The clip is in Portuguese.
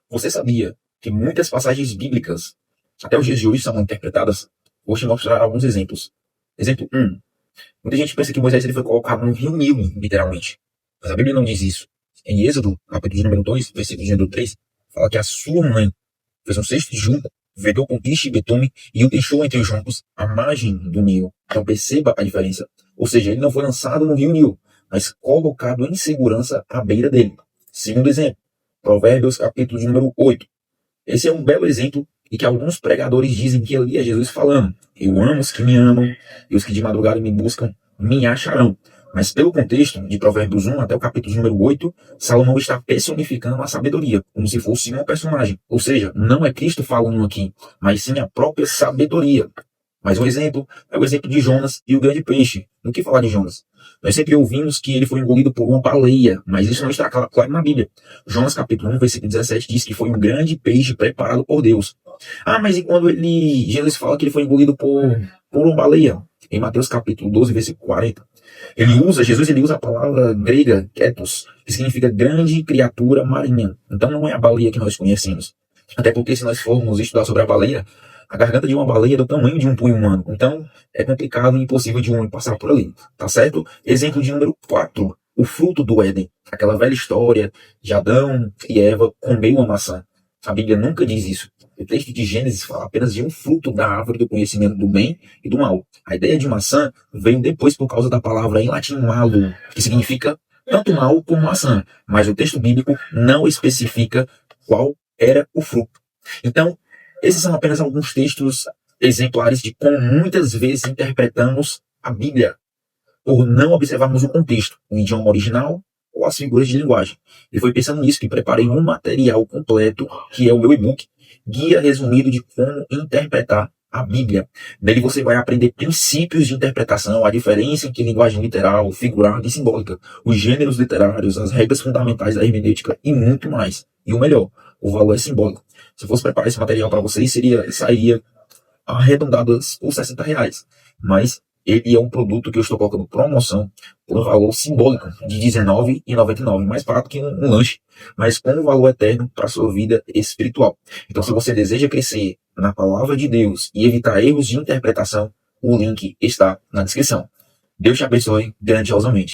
Você sabia que muitas passagens bíblicas, até os dias de hoje, são interpretadas? Vou te mostrar alguns exemplos. Exemplo 1. Muita gente pensa que Moisés ele foi colocado no rio Nilo, literalmente. Mas a Bíblia não diz isso. Em Êxodo, capítulo de número 2, versículo de número 3, fala que a sua mãe fez um cesto de junco, vedou com piche e betume e o deixou entre os juncos à margem do Nilo. Então perceba a diferença. Ou seja, ele não foi lançado no rio Nilo, mas colocado em segurança à beira dele. Segundo exemplo, Provérbios, capítulo de número 8. Esse é um belo exemplo e que alguns pregadores dizem que ali é Jesus falando: eu amo os que me amam e os que de madrugada me buscam me acharão. Mas pelo contexto de Provérbios 1 até o capítulo número 8, Salomão está personificando a sabedoria, como se fosse uma personagem. Ou seja, não é Cristo falando aqui, mas sim a própria sabedoria. Mais um exemplo é o exemplo de Jonas e o grande peixe. No que falar de Jonas? Nós sempre ouvimos que ele foi engolido por uma baleia, mas isso não está claro na Bíblia. Jonas capítulo 1, versículo 17 diz que foi um grande peixe preparado por Deus. Ah, mas e quando Jesus fala que ele foi engolido por uma baleia? Em Mateus capítulo 12, versículo 40. Jesus ele usa a palavra grega, ketos, que significa grande criatura marinha. Então não é a baleia que nós conhecemos. Até porque se nós formos estudar sobre a baleia, a garganta de uma baleia é do tamanho de um punho humano. Então é complicado e impossível de um homem passar por ali. Tá certo? Exemplo de número 4. O fruto do Éden. Aquela velha história de Adão e Eva comer uma maçã. A Bíblia nunca diz isso. O texto de Gênesis fala apenas de um fruto da árvore do conhecimento do bem e do mal. A ideia de maçã veio depois por causa da palavra em latim malo, que significa tanto mal como maçã. Mas o texto bíblico não especifica qual era o fruto. Então, esses são apenas alguns textos exemplares de como muitas vezes interpretamos a Bíblia por não observarmos o contexto, o idioma original ou as figuras de linguagem. E foi pensando nisso que preparei um material completo, que é o meu e-book, Guia Resumido de Como Interpretar a Bíblia. Nele você vai aprender princípios de interpretação, a diferença entre linguagem literal, figurada e simbólica, os gêneros literários, as regras fundamentais da hermenêutica e muito mais. E o melhor, o valor é simbólico. Se eu fosse preparar esse material para vocês, sairia arredondadas por R$ 60. Mas ele é um produto que eu estou colocando promoção por um valor simbólico de R$19,99, mais barato que um lanche, mas com um valor eterno para a sua vida espiritual. Então, se você deseja crescer na palavra de Deus e evitar erros de interpretação, o link está na descrição. Deus te abençoe grandiosamente.